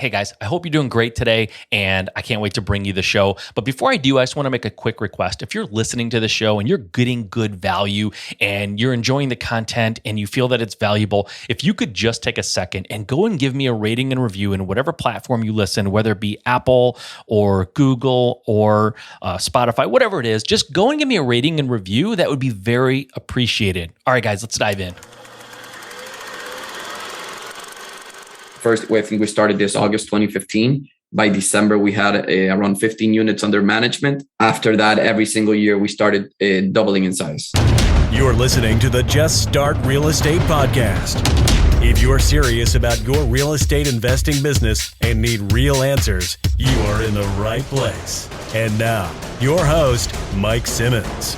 Hey guys, I hope you're doing great today, and I can't wait to bring you the show. But before I do, I just want to make a quick request. If you're listening to the show and you're getting good value and you're enjoying the content and you feel that it's valuable, if you could just take a second and go and give me a rating and review in whatever platform you listen, whether it be Apple or Google or Spotify, whatever it is, just go and give me a rating and review. That would be very appreciated. All right, guys, let's dive in. First, I think we started this August 2015. By December, we had around 15 units under management. After that, every single year, we started doubling in size. You're listening to the Just Start Real Estate Podcast. If you're serious about your real estate investing business and need real answers, you are in the right place. And now, your host, Mike Simmons.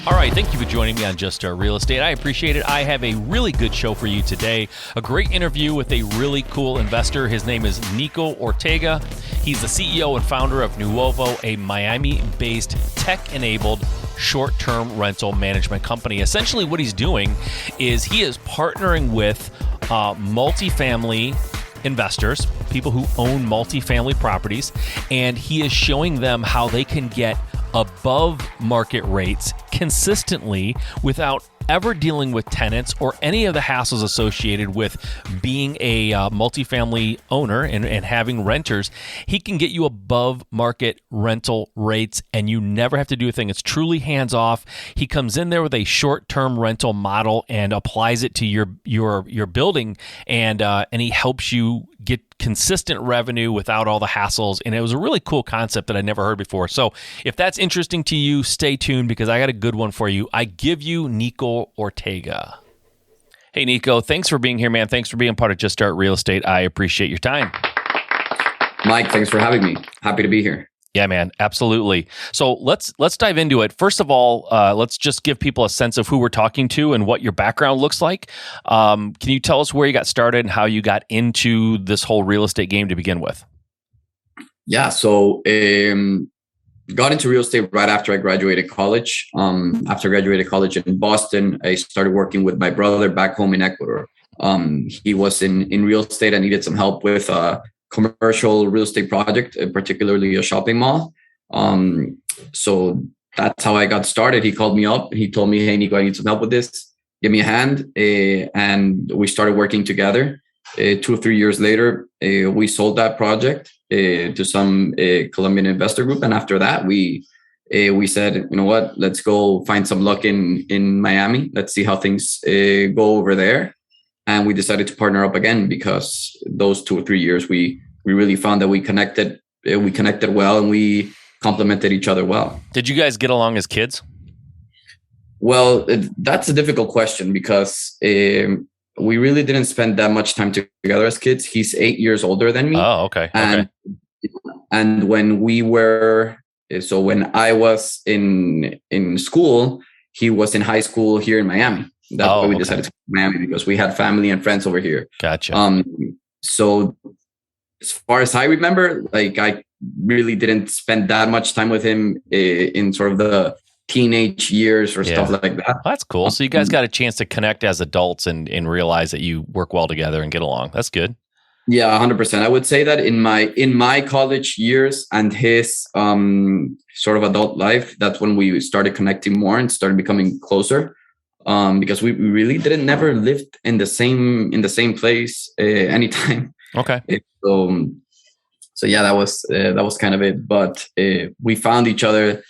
All right, thank you for joining me on Just Start Real Estate. I appreciate it. I have a really good show for you today. A great interview with a really cool investor. His name is Nico Ortega. He's the CEO and founder of NUOVO, a Miami-based tech-enabled short-term rental management company. Essentially, what he's doing is he is partnering with multifamily investors, people who own multifamily properties, and he is showing them how they can get above market rates consistently without ever dealing with tenants or any of the hassles associated with being a multifamily owner and having renters. He can get you above market rental rates and you never have to do a thing. It's truly hands off. He comes in there with a short-term rental model and applies it to your building, and he helps you get consistent revenue without all the hassles. And it was a really cool concept that I never heard before. So if that's interesting to you, stay tuned because I got a good one for you. I give you Nico Ortega. Hey, Nico, thanks for being here, man. Thanks for being part of Just Start Real Estate. I appreciate your time. Mike, thanks for having me. Happy to be here. Yeah, man, absolutely. So let's dive into it. First of all, let's just give people a sense of who we're talking to and what your background looks like. Can you tell us where you got started and how you got into this whole real estate game to begin with? Yeah, so got into real estate right after I graduated college. After I graduated college in Boston, I started working with my brother back home in Ecuador. He was in real estate and needed some help with commercial real estate project, particularly a shopping mall. So that's how I got started. He called me up. He told me, "Hey, Nico, I need some help with this. Give me a hand." And we started working together. 2 or 3 years later, we sold that project to some Colombian investor group. And after that, we said, you know what, let's go find some luck in Miami. Let's see how things go over there. And we decided to partner up again because those 2 or 3 years, we really found that we connected well and we complemented each other well. Did you guys get along as kids? Well, that's a difficult question because we really didn't spend that much time together as kids. He's 8 years older than me. Oh, okay. And when I was in school, he was in high school here in Miami. That's why we decided to go to Miami because we had family and friends over here. Gotcha. So as far as I remember, like I really didn't spend that much time with him in sort of the teenage years or stuff like that. Well, that's cool. So you guys got a chance to connect as adults and realize that you work well together and get along. That's good. Yeah, 100%. I would say that in my college years and his sort of adult life, that's when we started connecting more and started becoming closer. Because we really never lived in the same place anytime. Okay. So yeah, that was kind of it. But we found each other,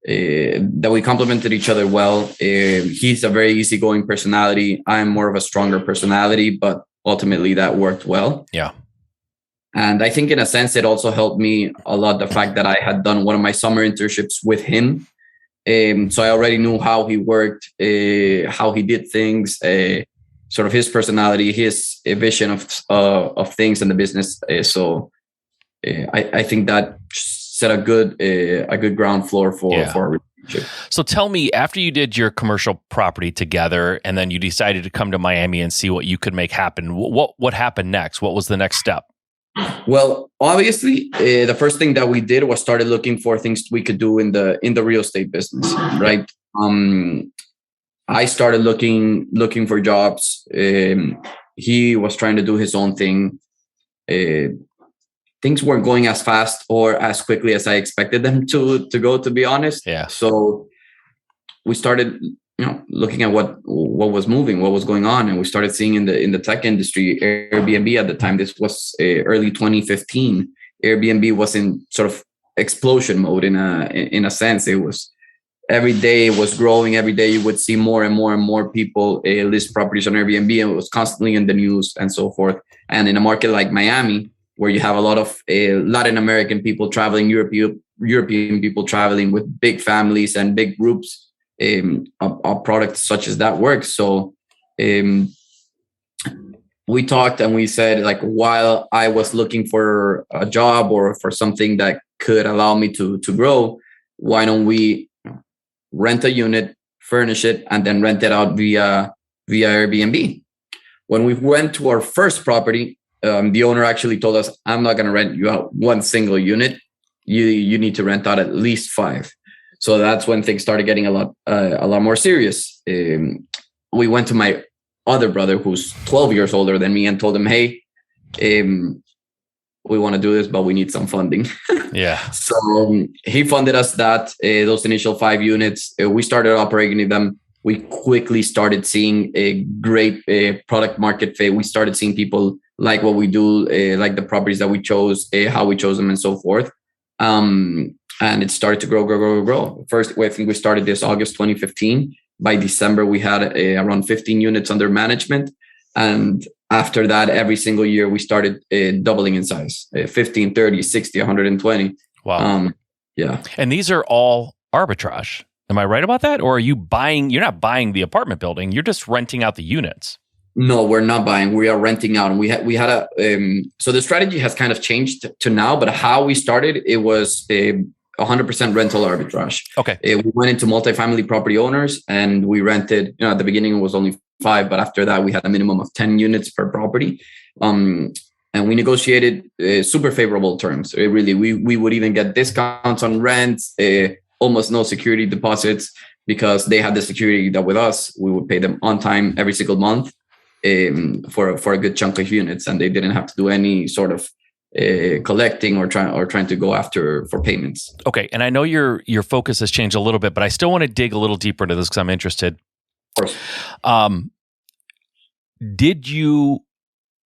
that we complemented each other well. He's a very easygoing personality. I'm more of a stronger personality, but ultimately that worked well. Yeah. And I think in a sense, it also helped me a lot, the fact that I had done one of my summer internships with him. So I already knew how he worked, how he did things, sort of his personality, his vision of things in the business. I think that set a good ground floor for a relationship. So tell me, after you did your commercial property together, and then you decided to come to Miami and see what you could make happen, what happened next? What was the next step? Well, obviously, the first thing that we did was started looking for things we could do in the real estate business, right? I started looking for jobs. He was trying to do his own thing. things weren't going as fast or as quickly as I expected them to go, to be honest. Yeah. So we started, looking at what was moving, what was going on, and we started seeing in the tech industry, Airbnb at the time. This was early 2015. Airbnb was in sort of explosion mode in a sense. It was every day it was growing. Every day you would see more and more and more people list properties on Airbnb, and it was constantly in the news and so forth. And in a market like Miami, where you have a lot of Latin American people traveling, European people traveling with big families and big groups, a product such as that works. So we talked and we said, like, while I was looking for a job or for something that could allow me to grow, why don't we rent a unit, furnish it, and then rent it out via Airbnb? When we went to our first property, the owner actually told us, I'm not going to rent you out one single unit. You need to rent out at least 5. So that's when things started getting a lot more serious. We went to my other brother, who's 12 years older than me, and told him, hey, we want to do this, but we need some funding. Yeah. So he funded us those initial 5 units. We started operating them. We quickly started seeing a great product market fit. We started seeing people like what we do, like the properties that we chose, how we chose them, and so forth. And it started to grow. First, I think we started this August 2015. By December, we had around 15 units under management. And after that, every single year, we started doubling in size, 15, 30, 60, 120. Wow. Yeah. And these are all arbitrage. Am I right about that? Or are you buying? You're not buying the apartment building. You're just renting out the units. No, we're not buying. We are renting out. And we had so the strategy has kind of changed to now, but how we started, it was 100% rental arbitrage. Okay. We went into multifamily property owners and we rented, at the beginning it was only 5, but after that we had a minimum of 10 units per property. And we negotiated super favorable terms. We would even get discounts on rents, almost no security deposits, because they had the security that with us, we would pay them on time every single month for a good chunk of units. And they didn't have to do any sort of collecting or trying to go after for payments. Okay. And I know your focus has changed a little bit, but I still want to dig a little deeper into this because I'm interested. Of course. Did you,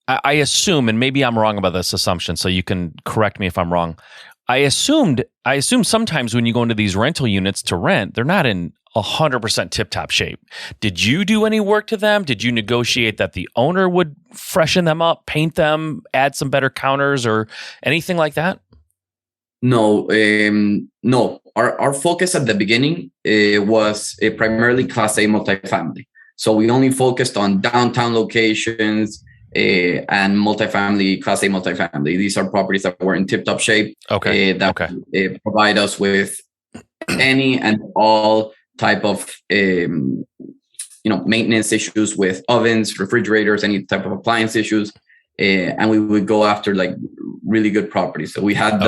I assume, and maybe I'm wrong about this assumption, so you can correct me if I'm wrong. I assume sometimes when you go into these rental units to rent, they're not in 100% tip-top shape. Did you do any work to them? Did you negotiate that the owner would freshen them up, paint them, add some better counters or anything like that? No. Our focus at the beginning was primarily Class A multifamily. So we only focused on downtown locations and multifamily, Class A multifamily. These are properties that were in tip-top shape. Okay. Provide us with any and all type of maintenance issues with ovens, refrigerators, any type of appliance issues, and we would go after like really good properties. So we had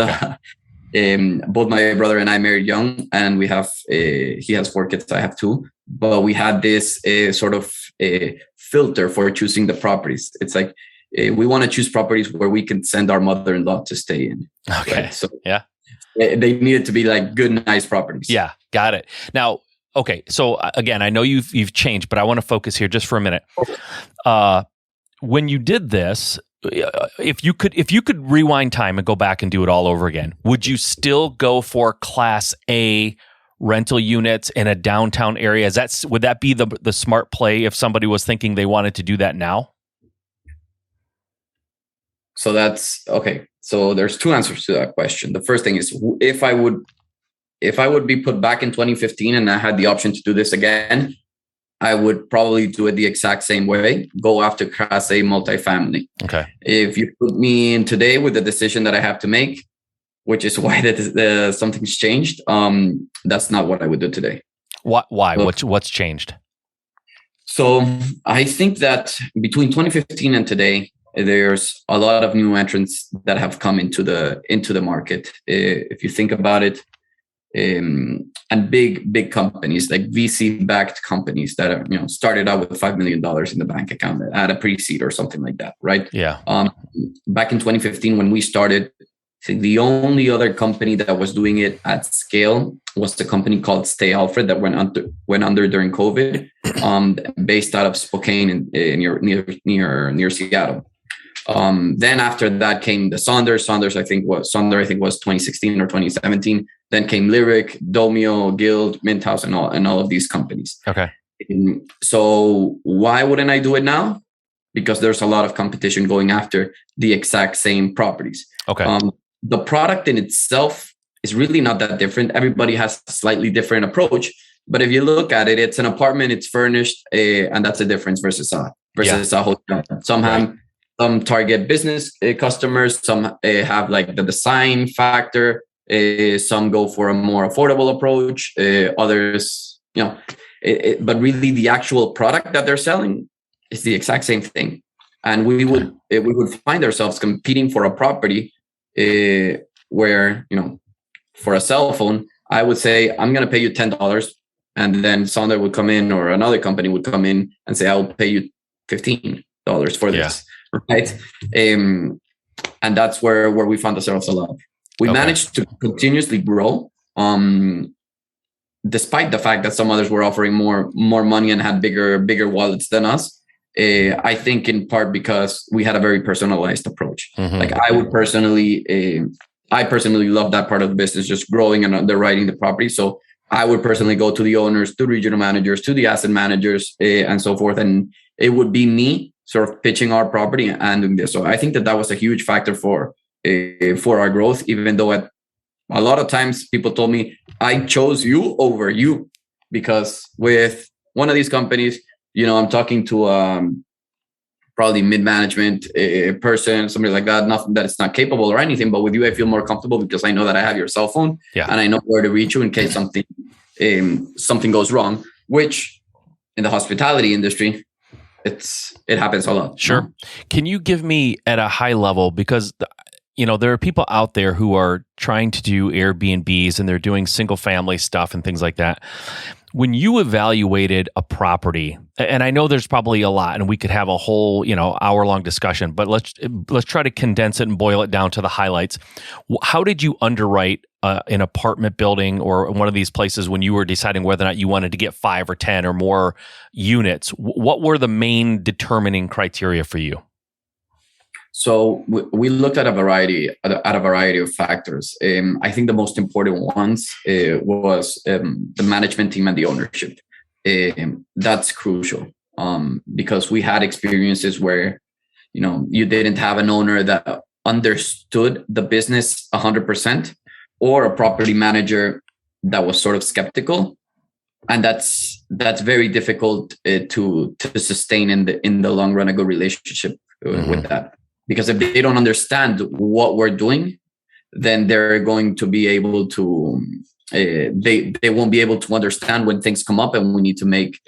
both my brother and I married young, and we have he has 4 kids, I have 2, but we had this sort of filter for choosing the properties. It's like we want to choose properties where we can send our mother-in-law to stay in. Okay. Right? So yeah, they needed to be like good, nice properties. Yeah, got it. Now, okay, so again, I know you've changed, but I want to focus here just for a minute. When you did this, if you could rewind time and go back and do it all over again, would you still go for Class A rental units in a downtown area? Would that be the smart play if somebody was thinking they wanted to do that now? So that's okay. So there's 2 answers to that question. The first thing is, if I would be put back in 2015 and I had the option to do this again, I would probably do it the exact same way, go after Class A multifamily. Okay. If you put me in today with the decision that I have to make, which is why something's changed, that's not what I would do today. Why? What's changed? So I think that between 2015 and today, there's a lot of new entrants that have come into the market. If you think about it, and big companies, like VC-backed companies that are, started out with $5 million in the bank account at a pre-seed or something like that, right? Yeah. Back in 2015, when we started, I think the only other company that was doing it at scale was the company called Stay Alfred that went under during COVID, based out of Spokane near Seattle. Then after that came the Saunders. I think was 2016 or 2017. Then came Lyric, Domio, Guild, Minthouse, and all of these companies. Okay. So why wouldn't I do it now? Because there's a lot of competition going after the exact same properties. Okay. The product in itself is really not that different. Everybody has a slightly different approach. But if you look at it, it's an apartment, it's furnished, and that's a difference versus a hotel. Some target business customers, some have like the design factor, some go for a more affordable approach, others, but really the actual product that they're selling is the exact same thing. And we would find ourselves competing for a property where, for a cell phone, I would say, I'm going to pay you $10. And then Sonder would come in, or another company would come in and say, I will pay you $15 for this. Right. And that's where we found ourselves a lot. We managed to continuously grow, despite the fact that some others were offering more money and had bigger wallets than us. I think in part because we had a very personalized approach. Like I personally love that part of the business, just growing and underwriting the property. So I would personally go to the owners, to regional managers, to the asset managers, and so forth. And it would be me sort of pitching our property and doing this. So I think that was a huge factor for our growth, even though a lot of times people told me I chose you over you, because with one of these companies, I'm talking to probably mid-management person, somebody like that, nothing that it's not capable or anything, but with you, I feel more comfortable because I know that I have your cell phone and I know where to reach you in case something goes wrong, which in the hospitality industry, it happens a lot. Sure. Can you give me at a high level, because there are people out there who are trying to do Airbnbs and they're doing single family stuff and things like that. When you evaluated a property, and I know there's probably a lot, and we could have a whole, hour-long discussion, but let's try to condense it and boil it down to the highlights. How did you underwrite an apartment building or one of these places when you were deciding whether or not you wanted to get 5 or 10 or more units? What were the main determining criteria for you? So we looked at a variety of factors. I think the most important ones was the management team and the ownership. That's crucial because we had experiences where, you didn't have an owner that understood the business 100%, or a property manager that was sort of skeptical, and that's very difficult to sustain in the long run a good relationship with that. Because if they don't understand what we're doing, then they're going to be able to, they won't be able to understand when things come up and we need to make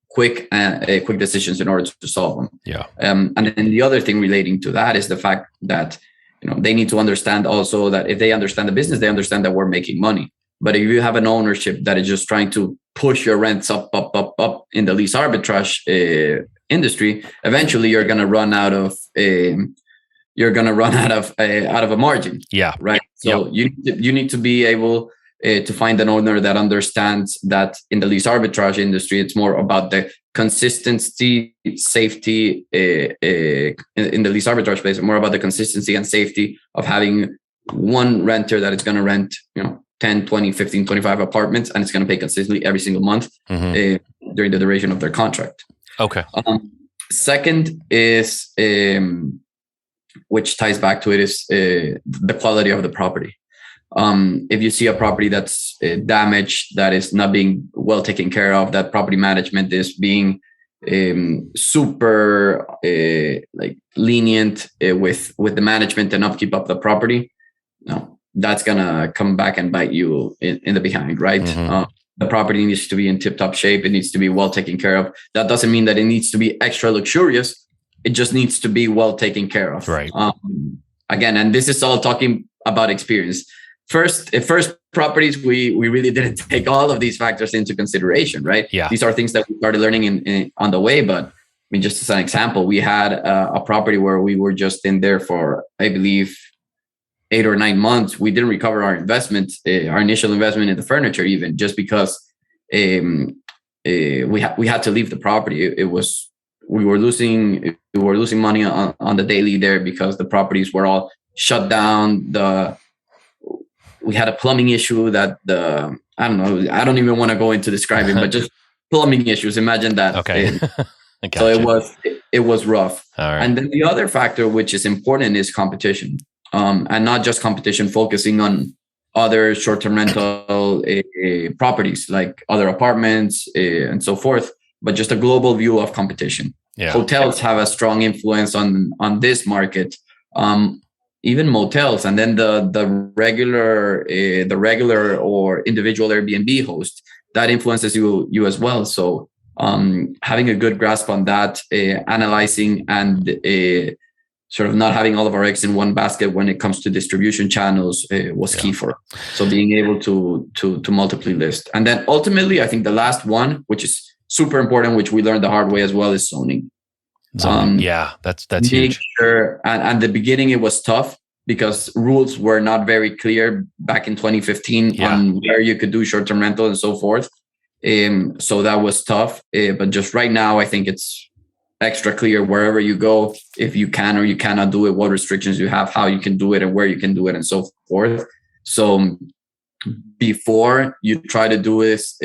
quick decisions in order to solve them. Yeah. And then the other thing relating to that is the fact that, they need to understand also that if they understand the business, they understand that we're making money. But if you have an ownership that is just trying to push your rents up in the lease arbitrage industry, eventually you're going to run out of a margin. Yeah. Right. So you need to be able to find an owner that understands that in the lease arbitrage industry, it's more about the consistency, safety in the lease arbitrage space, more about the consistency and safety of having one renter that is going to rent, 10, 20, 15, 25 apartments, and it's going to pay consistently every single month during the duration of their contract. Okay. Second is, which ties back to it, is the quality of the property. If you see a property that's damaged, that is not being well taken care of, that property management is being super lenient with the management and upkeep of the property, that's gonna come back and bite you in the behind, right? The property needs to be in tip-top shape. It needs to be well taken care of. That doesn't mean that it needs to be extra luxurious. It just needs to be well taken care of. Right. Again, and this is all talking about experience. first properties, we really didn't take all of these factors into consideration, right? Yeah. These are things that we started learning on the way. But I mean, just as an example, we had a property where we were just in there for, I believe, 8 or 9 months. We didn't recover our investment, our initial investment in the furniture, even just because we had to leave the property. We were losing money on the daily there because the properties were all shut down. We had a plumbing issue that I don't know. I don't even want to go into describing, but just plumbing issues. Imagine that. Okay. So it was rough. All right. And then the other factor, which is important, is competition. And not just competition, focusing on other short-term rental properties like other apartments and so forth, but just a global view of competition. Yeah. Hotels have a strong influence on this market, even motels, and then the regular or individual Airbnb host that influences you as well. So having a good grasp on that, analyzing and sort of not having all of our eggs in one basket when it comes to distribution channels was key for us. So being able to multiply list. And then ultimately, I think the last one, which is super important, which we learned the hard way as well, is zoning. That's huge. Sure, and the beginning, it was tough because rules were not very clear back in 2015 on where you could do short-term rental and so forth. So that was tough. But just right now, I think it's extra clear wherever you go, if you can or you cannot do it, what restrictions you have, how you can do it, and where you can do it, and so forth. So before you try to do this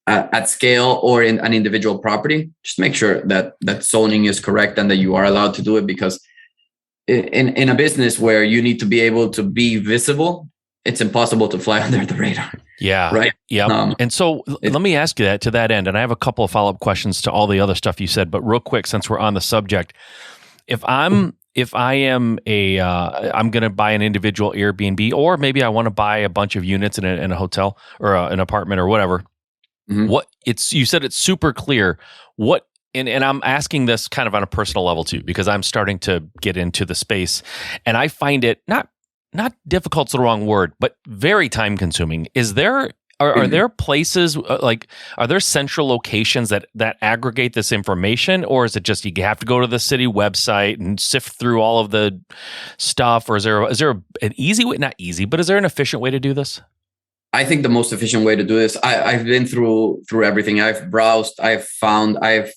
at scale or in an individual property, just make sure that zoning is correct and that you are allowed to do it, because in a business where you need to be able to be visible, it's impossible to fly under the radar. Yeah. Right. Yeah. And so let me ask you that to that end. And I have a couple of follow-up questions to all the other stuff you said, but real quick, since we're on the subject, if I am I'm going to buy an individual Airbnb, or maybe I want to buy a bunch of units in a hotel or an apartment or whatever, you said it's super clear and I'm asking this kind of on a personal level too, because I'm starting to get into the space and I find it not difficult's the wrong word, but very time consuming. Are there places are there central locations that aggregate this information, or is it just you have to go to the city website and sift through all of the stuff, or is there an easy way? Not easy, but is there an efficient way to do this? I think the most efficient way to do this, I've been through everything. I've browsed, I've found, I've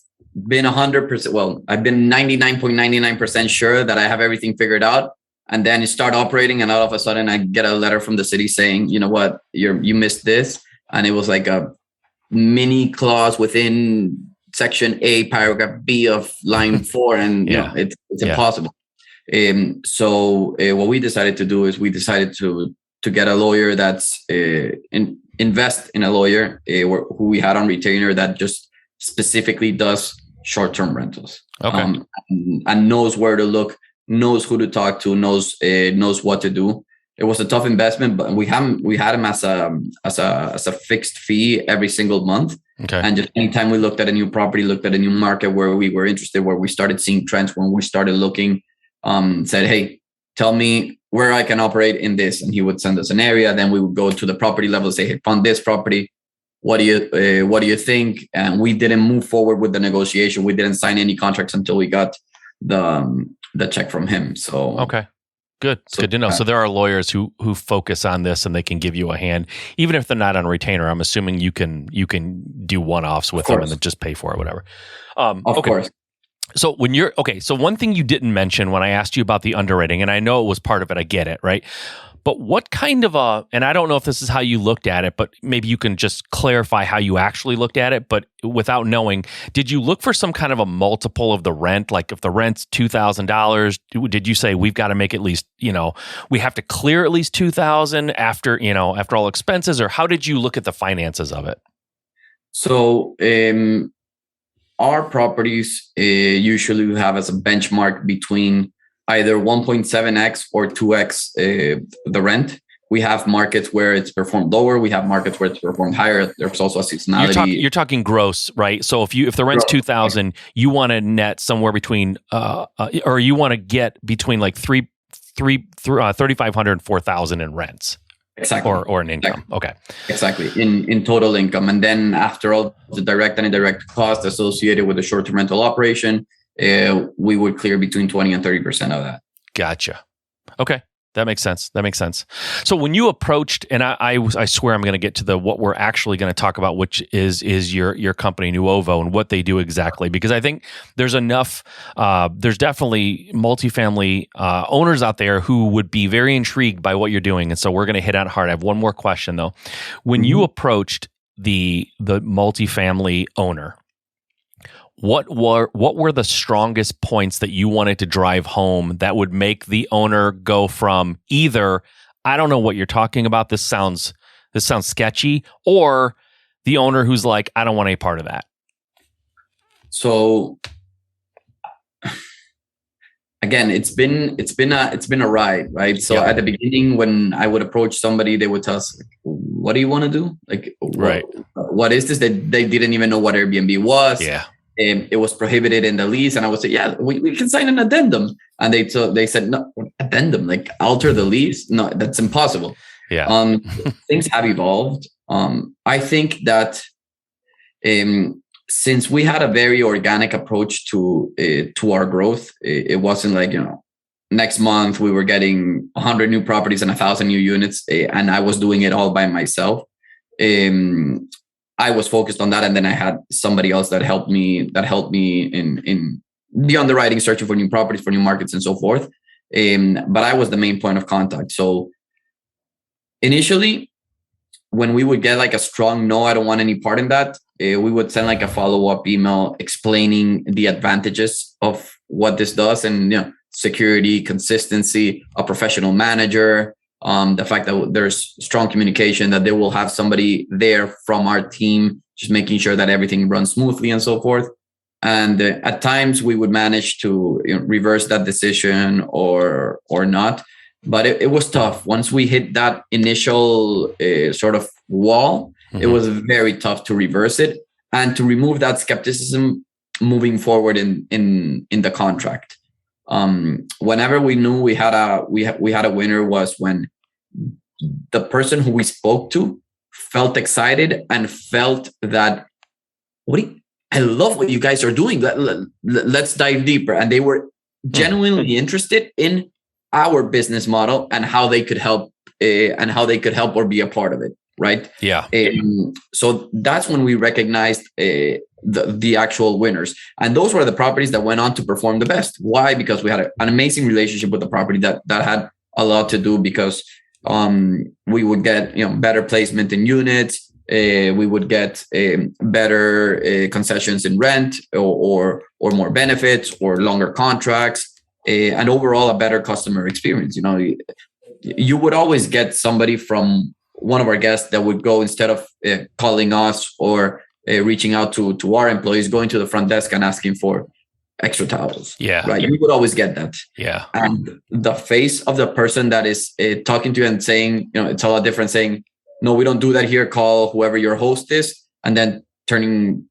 been 100%. Well, I've been 99.99% sure that I have everything figured out. And then you start operating, and all of a sudden I get a letter from the city saying, you know what, you missed this. And it was like a mini clause within section A, paragraph B of line 4. And it's impossible. So what we decided to do is we decided to get a lawyer that's invest in a lawyer who we had on retainer that just specifically does short-term rentals. Okay. And knows where to look, knows who to talk to, knows what to do. It was a tough investment, but we had him as a fixed fee every single month. Okay. And just anytime we looked at a new property, looked at a new market where we were interested, where we started seeing trends, when we started looking, said, hey, tell me where I can operate in this. And he would send us an area. Then we would go to the property level, say, hey, found this property. What do you think? And we didn't move forward with the negotiation. We didn't sign any contracts until we got the check from him. So okay, good. It's good to know. So there are lawyers who focus on this, and they can give you a hand, even if they're not on retainer. I'm assuming you can do one-offs with them and then just pay for it, whatever. Of course. So so one thing you didn't mention when I asked you about the underwriting, and I know it was part of it, I get it, right? But what kind of and I don't know if this is how you looked at it, but maybe you can just clarify how you actually looked at it, but without knowing, did you look for some kind of a multiple of the rent? Like if the rent's $2,000, did you say we've got to make at least, we have to clear at least $2,000 after all expenses, or how did you look at the finances of it? So our properties usually have as a benchmark between either 1.7x or 2x the rent. We have markets where it's performed lower. We have markets where it's performed higher. There's also a seasonality. You're talking gross, right? So if the rent's $2,000, you want to net somewhere between, or you want to get between like $3,500 and $4,000 in rents. Exactly. Or an income. Exactly. Okay. Exactly. In total income. And then after all the direct and indirect costs associated with the short-term rental operation, we would clear between 20 and 30% of that. Gotcha. Okay. That makes sense. So when you approached, and I swear I'm going to get to what we're actually going to talk about, which is your company, NUOVO, and what they do exactly, because I think there's definitely multifamily owners out there who would be very intrigued by what you're doing. And so we're going to hit on hard. I have one more question though. When you approached the multifamily owner, what were the strongest points that you wanted to drive home that would make the owner go from either, I don't know what you're talking about, this sounds sketchy, or the owner who's like, I don't want any part of that? So again, it's been a ride, right? So at the beginning, when I would approach somebody, they would tell us, what do you want to do? Like, what is this? That they didn't even know what Airbnb was. Yeah. It was prohibited in the lease, and I would say, "Yeah, we can sign an addendum." And they said, "No, addendum, like alter the lease? No, that's impossible." Yeah. Things have evolved. I think that since we had a very organic approach to our growth, it wasn't like next month we were getting 100 new properties and 1,000 new units, and I was doing it all by myself. I was focused on that, and then I had somebody else that helped me in the underwriting, searching for new properties, for new markets, and so forth. But I was the main point of contact. So initially, when we would get like a strong no, I don't want any part in that, we would send like a follow-up email explaining the advantages of what this does, and security, consistency, a professional manager. The fact that there's strong communication, that they will have somebody there from our team, just making sure that everything runs smoothly and so forth. And at times we would manage to reverse that decision or not. But it was tough. Once we hit that initial sort of wall, it was very tough to reverse it and to remove that skepticism moving forward in the contract. Whenever we knew we had a winner was when the person who we spoke to felt excited and felt that, I love what you guys are doing. Let's dive deeper. And they were genuinely interested in our business model and how they could help or be a part of it. Right. Yeah. So that's when we recognized the actual winners. And those were the properties that went on to perform the best. Why? Because we had an amazing relationship with the property that had a lot to do, because we would get better placement in units, we would get better concessions in rent, or more benefits, or longer contracts, and overall a better customer experience. You would always get somebody from one of our guests that would go, instead of calling us or reaching out to our employees, going to the front desk and asking for extra towels. Yeah. Right. You would always get that. Yeah. And the face of the person that is talking to you and saying, it's a lot different saying, no, we don't do that here. Call whoever your host is. And then turning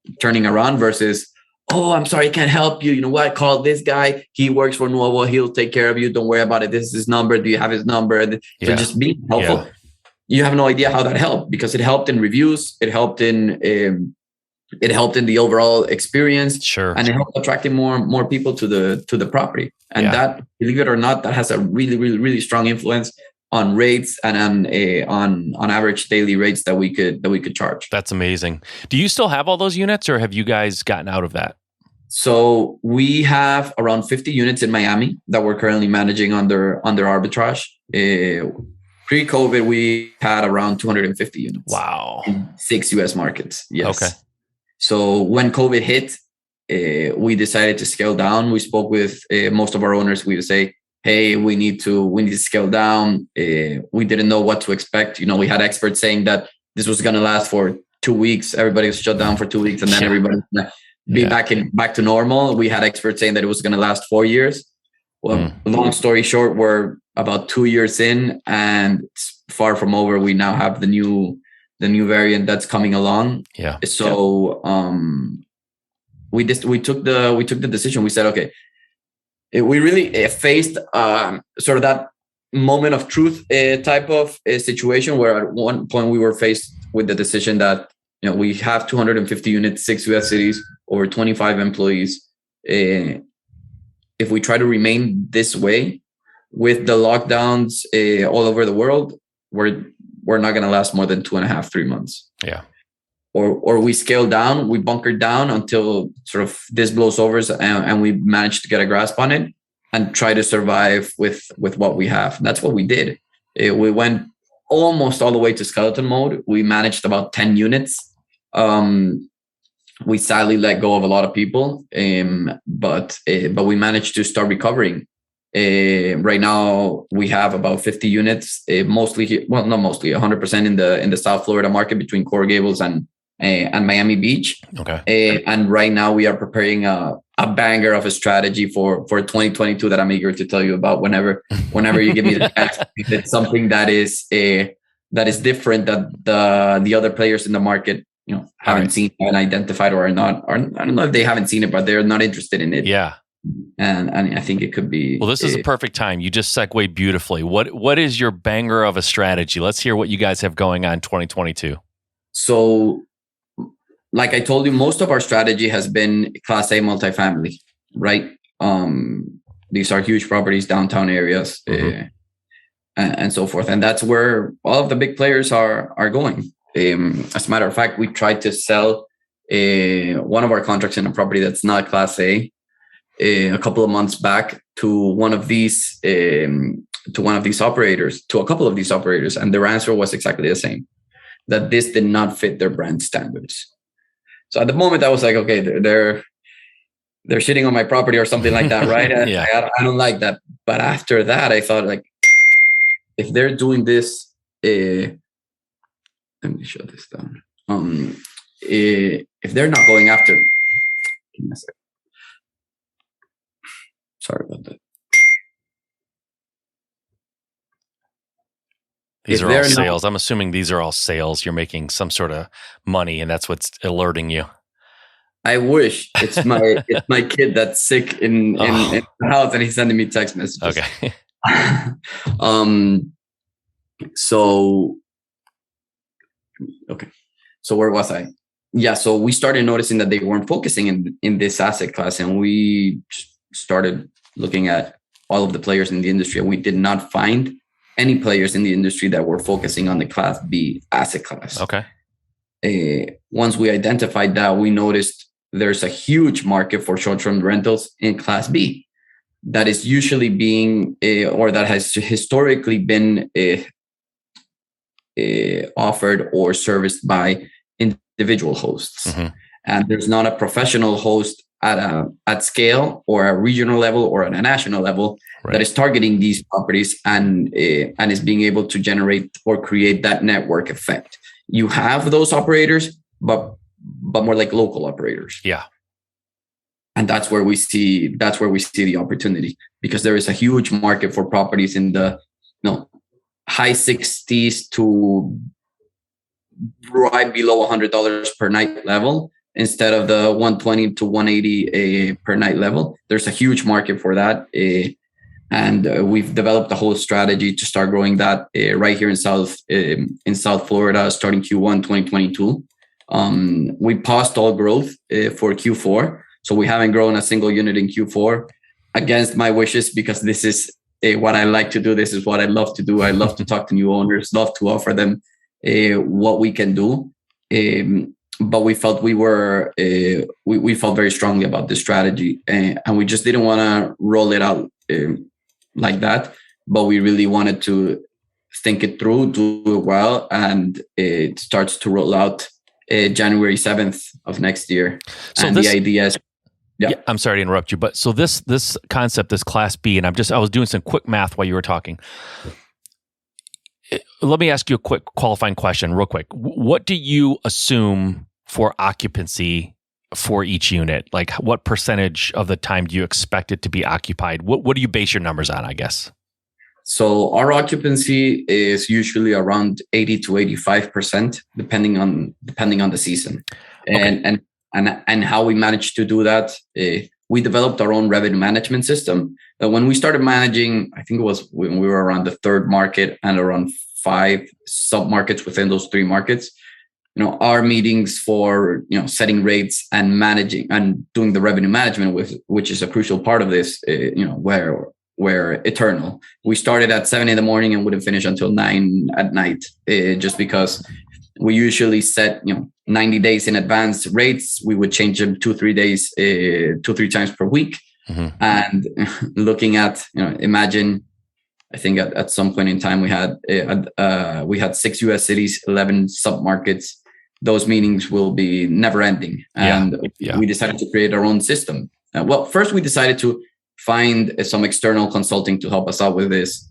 around versus, oh, I'm sorry, I can't help you. You know what? Call this guy. He works for NUOVO. He'll take care of you. Don't worry about it. This is his number. Do you have his number? So just be helpful. Yeah. You have no idea how that helped, because it helped in reviews. It helped in the overall experience. Sure. And it helped attracting more people to the property. And that, believe it or not, that has a really, really, really strong influence on rates and on average daily rates that we could charge. That's amazing. Do you still have all those units, or have you guys gotten out of that? So we have around 50 units in Miami that we're currently managing under arbitrage. Pre-COVID, we had around 250 units. Wow. In 6 US markets. Yes. Okay. So when COVID hit, we decided to scale down. We spoke with most of our owners. We would say, hey, we need to scale down. We didn't know what to expect. We had experts saying that this was going to last for 2 weeks. Everybody was shut down for 2 weeks, and then everybody was going to be back to normal. We had experts saying that it was going to last 4 years. Well, long story short, we're about 2 years in, and it's far from over. We now have the new variant that's coming along. Yeah. So we took the decision. We said, okay, we really faced sort of moment of truth type of situation where at one point we were faced with the decision that, we have 250 units, 6 US cities, over 25 employees. If we try to remain this way with the lockdowns all over the world, we're not going to last more than 2.5, 3 months. Yeah. Or we scale down, we bunker down until sort of this blows over and we manage to get a grasp on it and try to survive with what we have. That's what we did. We went almost all the way to skeleton mode. We managed about 10 units. We sadly let go of a lot of people, but we managed to start recovering. Right now we have about 50 units, mostly, well, not mostly, 100% in the South Florida market between Coral Gables and Miami Beach. Okay. And right now we are preparing a banger of a strategy for 2022 that I'm eager to tell you about whenever you give me the chance. It's something that is different that the other players in the market haven't seen and identified or are not. Or I don't know if they haven't seen it, but they're not interested in it. Yeah. And I think it could be. Well, this is the perfect time. You just segued beautifully. What is your banger of a strategy? Let's hear what you guys have going on 2022. So, like I told you, most of our strategy has been Class A multifamily, right? These are huge properties, downtown areas, and so forth. And that's where all of the big players are going. As a matter of fact, we tried to sell one of our contracts in a property that's not Class A a couple of months back to one of these operators, to a couple of these operators, and their answer was exactly the same, that this did not fit their brand standards. So at the moment, I was like, okay, they're shitting on my property or something like that, right? Yeah. I don't like that. But after that, I thought, like, if they're doing this, let me shut this down. If they're not going after, give me a second. Sorry about that. These are all sales. I'm assuming these are all sales. You're making some sort of money, and that's what's alerting you. I wish. It's my kid that's sick in the house, and he's sending me text messages. Okay. So where was I? Yeah. So we started noticing that they weren't focusing in this asset class, and we started looking at all of the players in the industry. We did not find any players in the industry that were focusing on the Class B asset class. Okay. Once we identified that, we noticed there's a huge market for short-term rentals in Class B that is usually being, or that has historically been offered or serviced by individual hosts. Mm-hmm. And there's not a professional host at scale or a regional level or at a national level that is targeting these properties and is being able to generate or create that network effect. You have those operators, but more like local operators. Yeah. And that's where we see the opportunity, because there is a huge market for properties in the high 60s to right below $100 per night level, instead of the 120 to 180 per night level. There's a huge market for that. And we've developed a whole strategy to start growing that right here in South Florida, starting Q1 2022. We paused all growth for Q4. So we haven't grown a single unit in Q4, against my wishes, because this is what I like to do. This is what I love to do. I love to talk to new owners, love to offer them what we can do. But we felt we felt very strongly about this strategy, and we just didn't want to roll it out like that. But we really wanted to think it through, do it well, and it starts to roll out January 7th of next year. So the idea is, yeah, I'm sorry to interrupt you, but so this concept, this Class B, and I was doing some quick math while you were talking. Let me ask you a quick qualifying question real quick. What do you assume for occupancy for each unit? Like, what percentage of the time do you expect it to be occupied? What do you base your numbers on, I guess? So our occupancy is usually around 80 to 85%, depending on the season. Okay. And how we manage to do that. We we developed our own revenue management system. When we started managing, I think it was when we were around the third market and around 5 sub-markets within those 3 markets. Our meetings for, setting rates and managing and doing the revenue management which is a crucial part of this, were eternal. We started at 7 a.m. and wouldn't finish until 9 p.m. Just because we usually set, 90 days in advance rates. We would change them 2-3 times per week. Mm-hmm. And looking at, imagine, I think at some point in time we had 6 U.S. cities, 11 submarkets. Those meetings will be never ending. And we decided to create our own system. Well, first we decided to find some external consulting to help us out with this.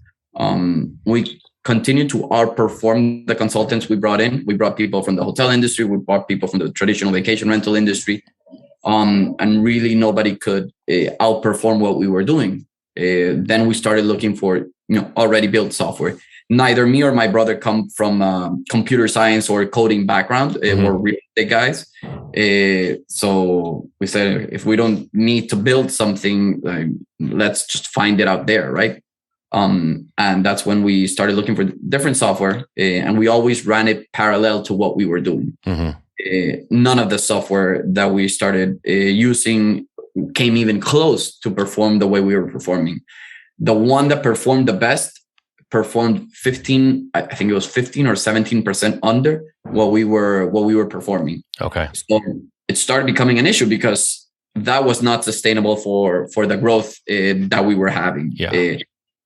We continued to outperform the consultants we brought in. We brought people from the hotel industry. We brought people from the traditional vacation rental industry. And really nobody could outperform what we were doing. Then we started looking for, already built software. Neither me or my brother come from computer science or coding background. We're real estate guys. So we said, if we don't need to build something, let's just find it out there, right? And that's when we started looking for different software, and we always ran it parallel to what we were doing. Mm-hmm. None of the software that we started using came even close to perform the way we were performing. The one that performed the best performed 15 or 17% under what we were performing. Okay. So it started becoming an issue because that was not sustainable for the growth that we were having. Yeah.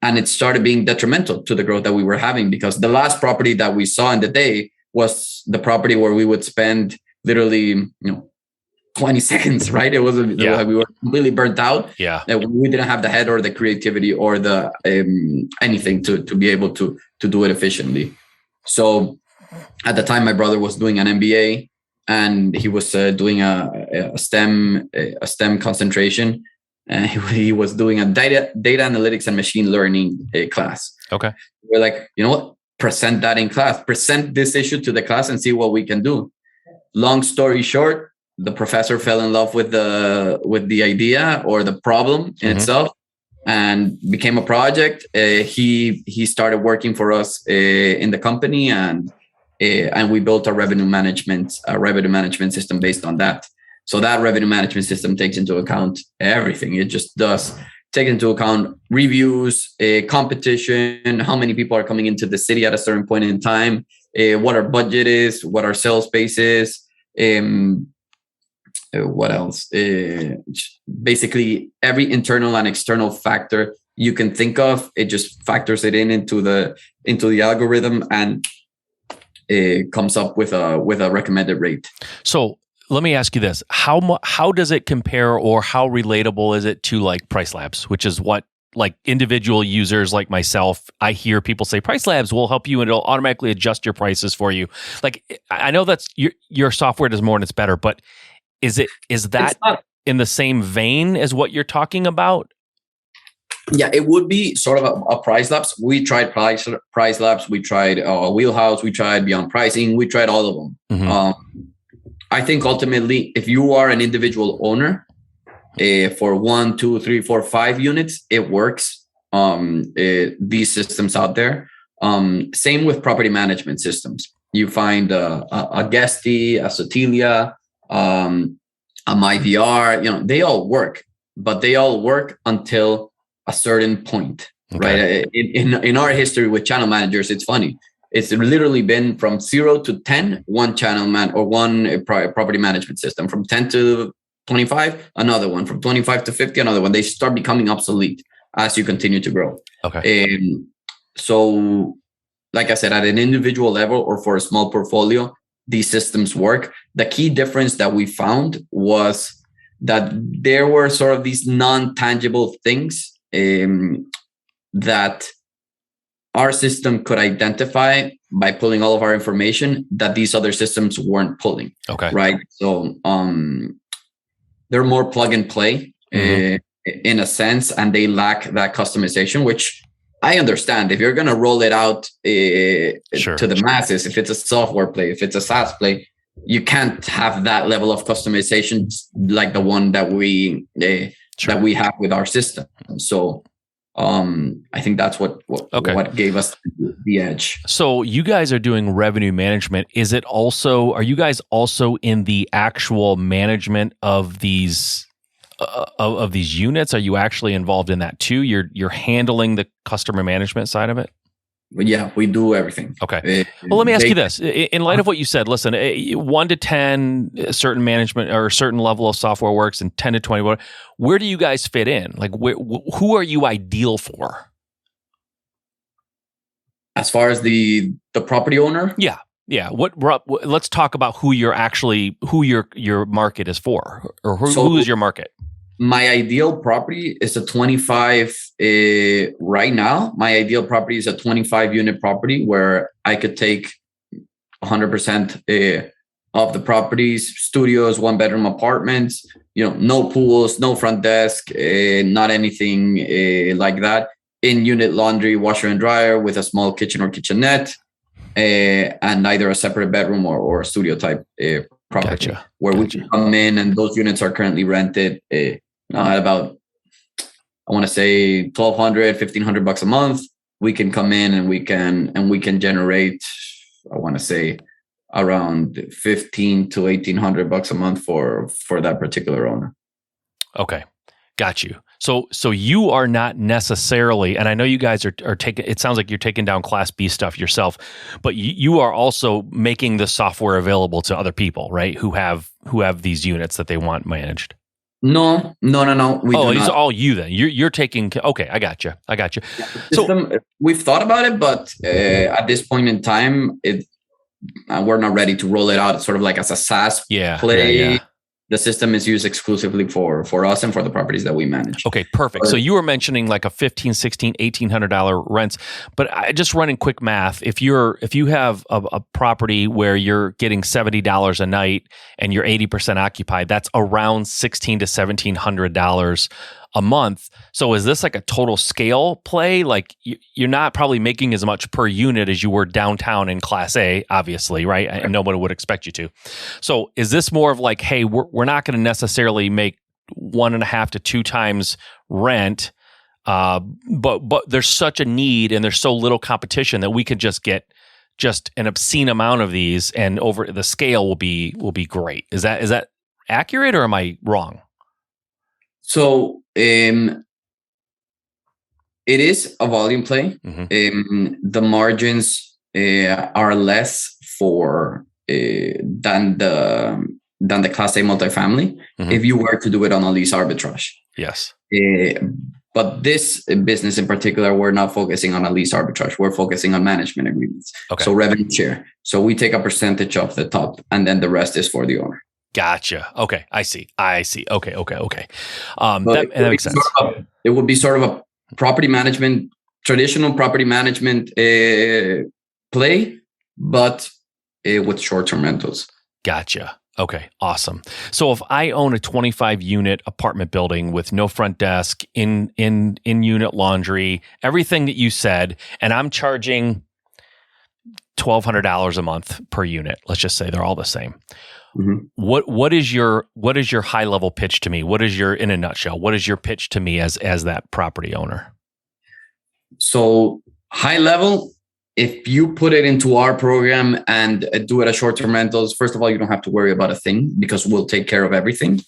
And it started being detrimental to the growth that we were having, because the last property that we saw in the day was the property where we would spend literally, 20 seconds, right? It was like we were completely burnt out. Yeah. We didn't have the head or the creativity or the anything to be able to do it efficiently. So at the time, my brother was doing an MBA, and he was doing a STEM concentration. And he was doing a data analytics and machine learning class. Okay. We're like, you know what? Present that in class. Present this issue to the class and see what we can do. Long story short, the professor fell in love with the idea or the problem in itself, and became a project. He started working for us in the company, and we built a revenue management system based on that. So that revenue management system takes into account everything. It just does take into account reviews, competition, how many people are coming into the city at a certain point in time, what our budget is, what our sales space is. What else? Basically, every internal and external factor you can think of, it just factors it into the algorithm, and it comes up with a recommended rate. So let me ask you this: how does it compare, or how relatable is it to like Price Labs, which is what, like, individual users like myself, I hear people say Price Labs will help you and it'll automatically adjust your prices for you. Like, I know that's your software does more and it's better, but is that in the same vein as what you're talking about? Yeah, it would be sort of a Price Labs. We tried Price Labs. We tried Wheelhouse. We tried Beyond Pricing. We tried all of them. Mm-hmm. I think ultimately, if you are an individual owner for 1, 2, 3, 4, 5 units, it works. These systems out there. Same with property management systems. You find a Guesty, a Sotilia, a MyVR, they all work, but they all work until a certain point, okay. Right? In our history with channel managers, it's funny. It's literally been from 0 to 10, one channel or one property management system. From 10 to 25, another one. From 25 to 50, another one. They start becoming obsolete as you continue to grow. Okay. So, like I said, at an individual level or for a small portfolio, these systems work. The key difference that we found was that there were sort of these non-tangible things that our system could identify by pulling all of our information that these other systems weren't pulling. Okay. Right. So they're more plug and play in a sense, and they lack that customization, which I understand. If you're going to roll it out to the masses, if it's a software play, if it's a SaaS play, you can't have that level of customization like the one that we that we have with our system. So I think that's what gave us the edge. So you guys are doing revenue management. Are you guys also in the actual management of these units? Are you actually involved in that too? You're handling the customer management side of it? Yeah, we do everything. Okay. Well, let me ask you this. In light of what you said, listen, 1 to 10, certain management or a certain level of software works, and 10 to 20, where do you guys fit in? Like, who are you ideal for? As far as the property owner? Yeah. Yeah. Let's talk about who your market is for, or who is your market? My ideal property is a 25. Right now, my ideal property is a 25 unit property where I could take 100% of the properties, studios, 1-bedroom apartments, no pools, no front desk, not anything like that. In unit laundry, washer and dryer with a small kitchen or kitchenette, and either a separate bedroom or a studio type property. Gotcha. Where we can come in, and those units are currently rented at about, I want to say $1,200, $1,500 a month. We can come in and we can generate, I want to say, around $1,500 to $1,800 a month for that particular owner. Okay, got you. So you are not necessarily, and I know you guys are taking, it sounds like you're taking down Class B stuff yourself, but you are also making the software available to other people, right? Who have these units that they want managed. No. It's all you then. You're taking. Okay, I got you. Yeah, so we've thought about it, but at this point in time, we're not ready to roll it out. Sort of like as a SaaS play. Yeah. The system is used exclusively for us and for the properties that we manage. Okay, perfect. So you were mentioning like a $1,500, $1,600, $1,800 rents, but I just running quick math. If you have a property where you're getting $70 a night and you're 80% occupied, that's around $1,600 to $1,700 a month. So is this like a total scale play? Like you're not probably making as much per unit as you were downtown in Class A, obviously, right? And nobody would expect you to. So is this more of like, hey, we're not going to necessarily make 1.5 to 2 times rent, but there's such a need and there's so little competition that we could just get just an obscene amount of these, and over the scale will be great. Is that accurate, or am I wrong? So it is a volume play. Mm-hmm. The margins are less for than the Class A multifamily, mm-hmm. if you were to do it on a lease arbitrage. Yes. But this business in particular, we're not focusing on a lease arbitrage. We're focusing on management agreements. Okay. So revenue share. So we take a percentage of the top, and then the rest is for the owner. Gotcha. Okay. I see. Okay. That makes sense. It would be sort of a property management, traditional property management play, but with short-term rentals. Gotcha. Okay. Awesome. So if I own a 25 unit apartment building with no front desk, in unit laundry, everything that you said, and I'm charging $1,200 a month per unit, let's just say they're all the same. Mm-hmm. What is your high level pitch to me? What is in a nutshell, what is your pitch to me as that property owner? So high level, if you put it into our program and do it as short-term rentals, first of all, you don't have to worry about a thing because we'll take care of everything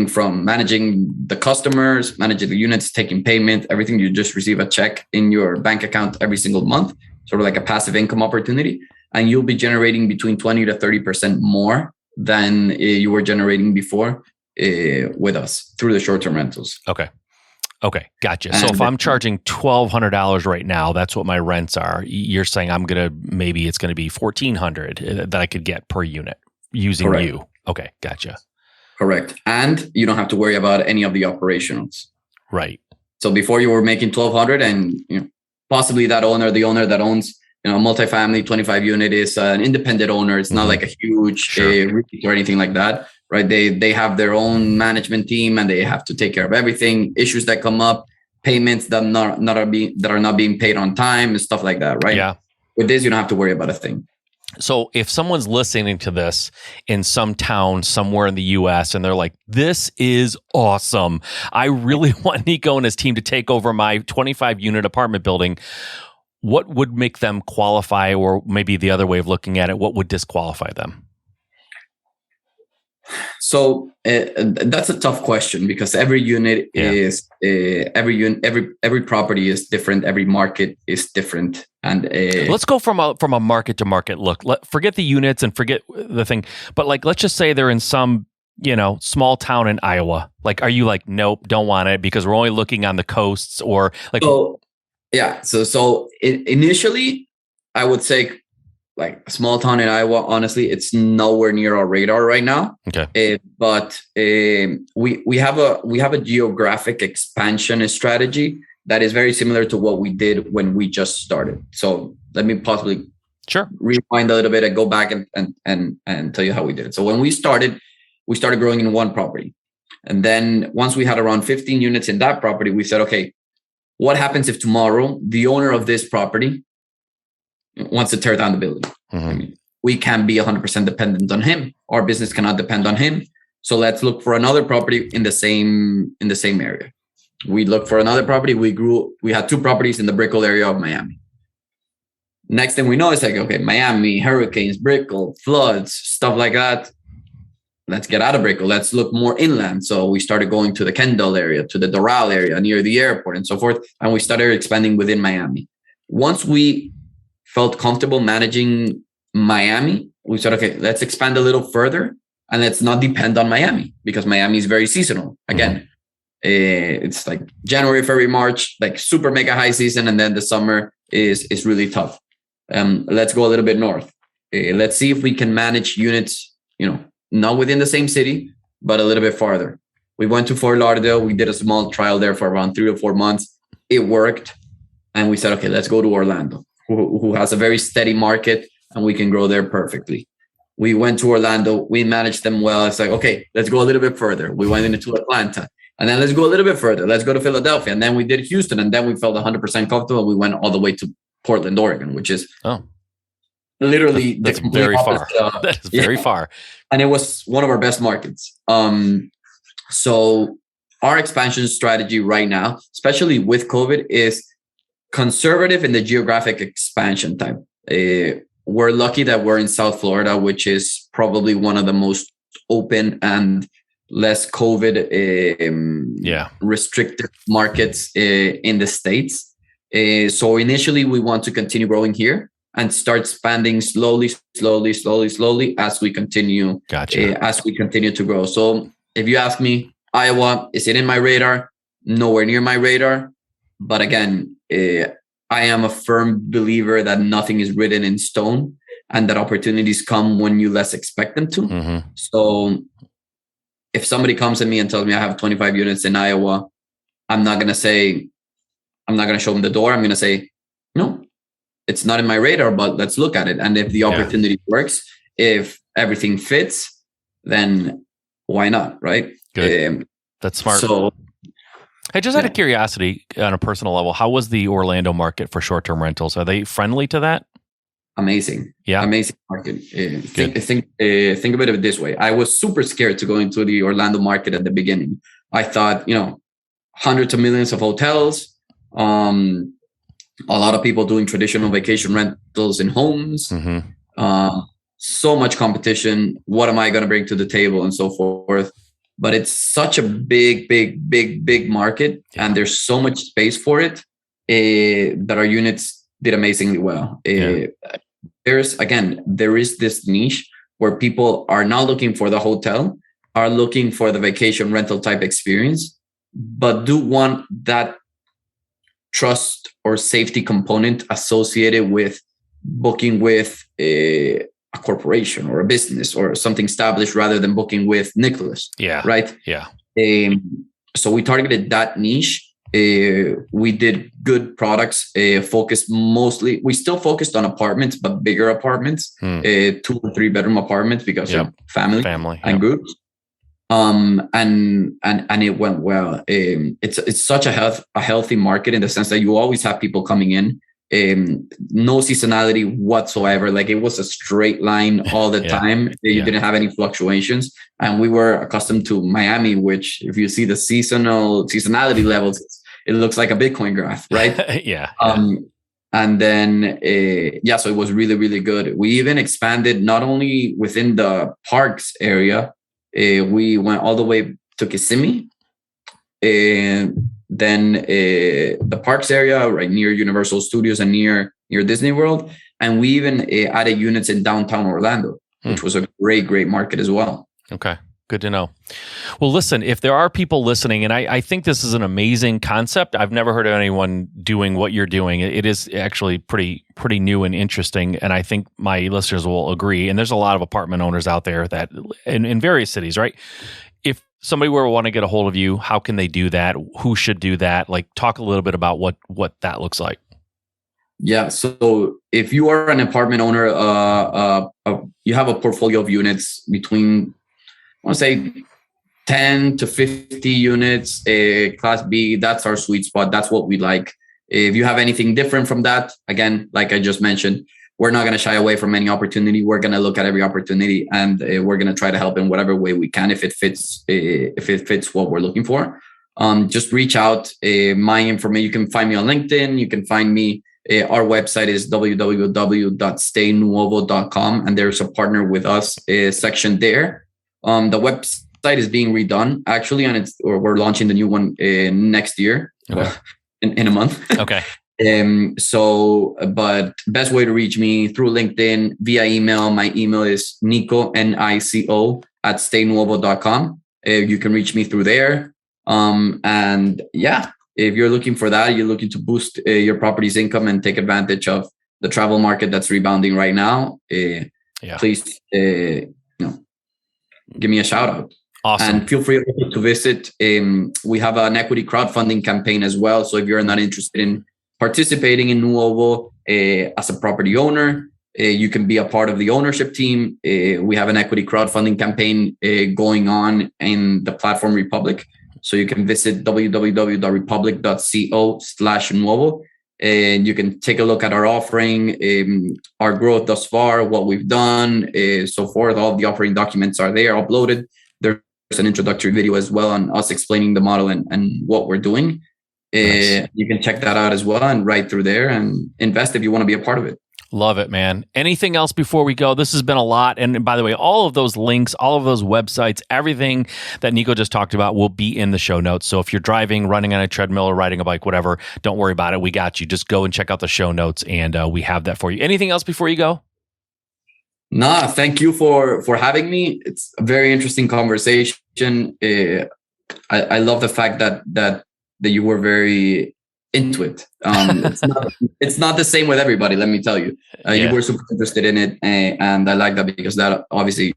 from managing the customers, managing the units, taking payment, everything. You just receive a check in your bank account every single month, sort of like a passive income opportunity. And you'll be generating between 20 to 30% more than you were generating before with us through the short-term rentals. Okay, gotcha. So if I'm charging $1,200 right now, that's what my rents are. You're saying it's going to be $1,400 that I could get per unit using Correct. you. Okay, gotcha. Correct. And you don't have to worry about any of the operationals. Right. So before you were making $1,200, and possibly the owner that owns multifamily 25 unit is an independent owner. It's not like a huge REIT or anything like that, right? They have their own management team and they have to take care of everything, issues that come up, payments that are not being paid on time and stuff like that, right? Yeah. With this, you don't have to worry about a thing. So if someone's listening to this in some town somewhere in the US and they're like, this is awesome, I really want Nico and his team to take over my 25 unit apartment building, what would make them qualify? Or maybe the other way of looking at it, what would disqualify them? So that's a tough question, because every unit is every property is different. Every market is different. And let's go from a market to market look. Forget the units and forget the thing. But like, let's just say they're in some, small town in Iowa. Like, are you like, nope, don't want it because we're only looking on the coasts, or like? So initially, I would say, like, a small town in Iowa, honestly, it's nowhere near our radar right now. Okay. But we have a geographic expansion strategy that is very similar to what we did when we just started. So let me possibly rewind a little bit and go back and tell you how we did it. So when we started growing in one property. And then once we had around 15 units in that property, we said, okay, what happens if tomorrow the owner of this property wants to tear down the building? Mm-hmm. I mean, we can't be 100% dependent on him. Our business cannot depend on him. So let's look for another property in the same area. We looked for another property. We had 2 properties in the Brickell area of Miami. Next thing we know, it's like, okay, Miami, hurricanes, Brickell, floods, stuff like that. Let's get out of Brickell. Let's look more inland. So we started going to the Kendall area, to the Doral area near the airport and so forth. And we started expanding within Miami. Once we felt comfortable managing Miami, we said, okay, let's expand a little further and let's not depend on Miami, because Miami is very seasonal. Again, it's like January, February, March, like super mega high season. And then the summer is really tough. Let's go a little bit north. Let's see if we can manage units, not within the same city, but a little bit farther. We went to Fort Lauderdale. We did a small trial there for around 3 or 4 months. It worked. And we said, okay, let's go to Orlando, who has a very steady market, and we can grow there perfectly. We went to Orlando. We managed them well. It's like, okay, let's go a little bit further. We went into Atlanta. And then let's go a little bit further. Let's go to Philadelphia. And then we did Houston. And then we felt 100% comfortable. We went all the way to Portland, Oregon, which is literally that's very far. That is very far. And it was one of our best markets. So our expansion strategy right now, especially with COVID, is conservative in the geographic expansion type. We're lucky that we're in South Florida, which is probably one of the most open and less COVID restricted markets in the States. So initially, we want to continue growing here and start expanding slowly as we continue. As we continue to grow. So if you ask me, Iowa, is it in my radar? Nowhere near my radar. But again, I am a firm believer that nothing is written in stone and that opportunities come when you less expect them to. Mm-hmm. So if somebody comes to me and tells me I have 25 units in Iowa, I'm not going to show them the door. I'm going to say, no, it's not in my radar, but let's look at it. And if the opportunity works, if everything fits, then why not? Right. Good. That's smart. So, hey, just out of curiosity, on a personal level, how was the Orlando market for short-term rentals? Are they friendly to that? Amazing. Yeah. Amazing market. Think of it this way. I was super scared to go into the Orlando market at the beginning. I thought, hundreds of millions of hotels, a lot of people doing traditional vacation rentals in homes, so much competition. What am I going to bring to the table and so forth? But it's such a big market, and there's so much space for it that our units did amazingly well. There is this niche where people are not looking for the hotel, are looking for the vacation rental type experience, but do want that trust or safety component associated with booking with a corporation or a business or something established rather than booking with Nicholas. Yeah. Right. Yeah. So we targeted that niche. We did good products, focused mostly. We still focused on apartments, but bigger apartments, 2 or 3 bedroom apartments because of family and groups. And it went well. It's such a healthy market in the sense that you always have people coming in. no seasonality whatsoever. Like it was a straight line all the time. You didn't have any fluctuations. And we were accustomed to Miami, which if you see the seasonality levels, it looks like a Bitcoin graph, right? And then, so it was really, really good. We even expanded not only within the parks area, we went all the way to Kissimmee, and then the parks area right near Universal Studios and near Disney World. And we even added units in downtown Orlando, which was a great market as well. Okay. Good to know. Well, listen, if there are people listening, and I think this is an amazing concept. I've never heard of anyone doing what you're doing. It is actually pretty new and interesting, and I think my listeners will agree. And there's a lot of apartment owners out there that in various cities, right? If somebody were to want to get a hold of you, how can they do that? Who should do that? Like, talk a little bit about what that looks like. Yeah. So if you are an apartment owner, you have a portfolio of units between, I want to say 10 to 50 units, Class B, that's our sweet spot. That's what we like. If you have anything different from that, again, like I just mentioned, we're not going to shy away from any opportunity. We're going to look at every opportunity, and we're going to try to help in whatever way we can if it fits what we're looking for. Just reach out. My information, you can find me on LinkedIn. You can find me. Our website is www.staynuovo.com, and there's a partner with us section there. The website is being redone actually, and we're launching the new one next year, in a month. Okay. But best way to reach me through LinkedIn, via email. My email is Nico, Nico @staynuovo.com. You can reach me through there. And yeah, if you're looking for that, you're looking to boost your property's income and take advantage of the travel market that's rebounding right now, please, give me a shout out. Awesome. And feel free to visit. We have an equity crowdfunding campaign as well. So if you're not interested in participating in NUOVO as a property owner, you can be a part of the ownership team. We have an equity crowdfunding campaign going on in the platform Republic. So you can visit www.republic.co/NUOVO. And you can take a look at our offering, our growth thus far, what we've done, so forth. All the offering documents are there, uploaded. There's an introductory video as well on us explaining the model and what we're doing. Nice. You can check that out as well and right through there and invest if you want to be a part of it. Love it, man. Anything else before we go? This has been a lot. And by the way, all of those links, all of those websites, everything that Nico just talked about will be in the show notes. So if you're driving, running on a treadmill, or riding a bike, whatever, don't worry about it. We got you. Just go and check out the show notes, and we have that for you. Anything else before you go? Nah, thank you for having me. It's a very interesting conversation. I love the fact that you were very into it. It's not the same with everybody, let me tell you. You were super interested in it, and I like that because that obviously,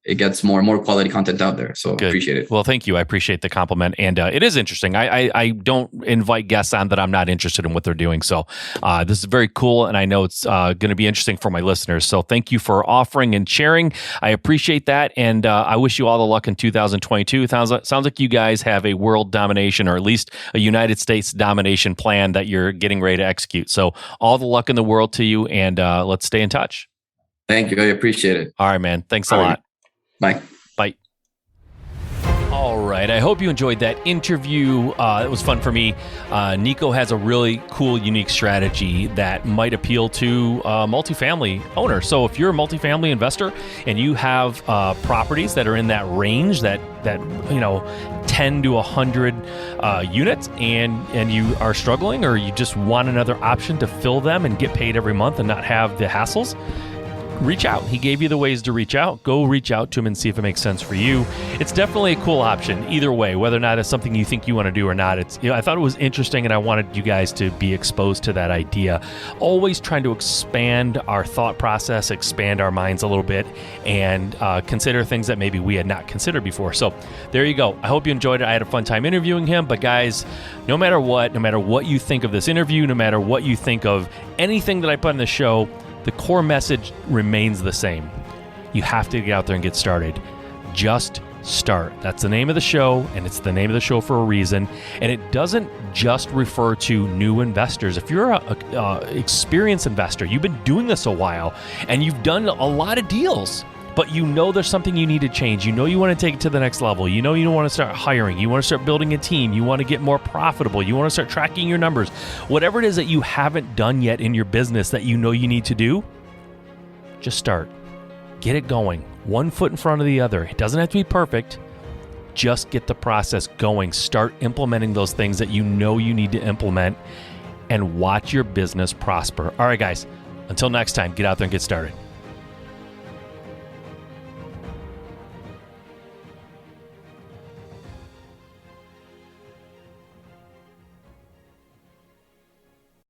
it gets more quality content out there. So Good. Appreciate it. Well, thank you. I appreciate the compliment. And it is interesting. I don't invite guests on that I'm not interested in what they're doing. So this is very cool. And I know it's going to be interesting for my listeners. So thank you for offering and sharing. I appreciate that. And I wish you all the luck in 2022. Sounds like you guys have a world domination, or at least a United States domination plan that you're getting ready to execute. So all the luck in the world to you. And let's stay in touch. Thank you. I appreciate it. All right, man. Thanks a lot. Bye. Bye. All right. I hope you enjoyed that interview. It was fun for me. Nico has a really cool, unique strategy that might appeal to multifamily owners. So if you're a multifamily investor and you have properties that are in that range, that 10 to 100 units, and you are struggling, or you just want another option to fill them and get paid every month and not have the hassles, reach out. He gave you the ways to reach out. Go reach out to him and see if it makes sense for you. It's definitely a cool option either way, whether or not it's something you think you want to do or not. I thought it was interesting, and I wanted you guys to be exposed to that idea. Always trying to expand our thought process, expand our minds a little bit, and consider things that maybe we had not considered before. So there you go. I hope you enjoyed it. I had a fun time interviewing him. But guys, no matter what you think of this interview, no matter what you think of anything that I put in the show, the core message remains the same. You have to get out there and get started. Just start. That's the name of the show, and it's the name of the show for a reason. And it doesn't just refer to new investors. If you're a experienced investor, you've been doing this a while, and you've done a lot of deals, but you know there's something you need to change. You know you want to take it to the next level. You know you want to start hiring. You want to start building a team. You want to get more profitable. You want to start tracking your numbers. Whatever it is that you haven't done yet in your business that you know you need to do, just start. Get it going. One foot in front of the other. It doesn't have to be perfect. Just get the process going. Start implementing those things that you know you need to implement and watch your business prosper. All right, guys. Until next time, get out there and get started.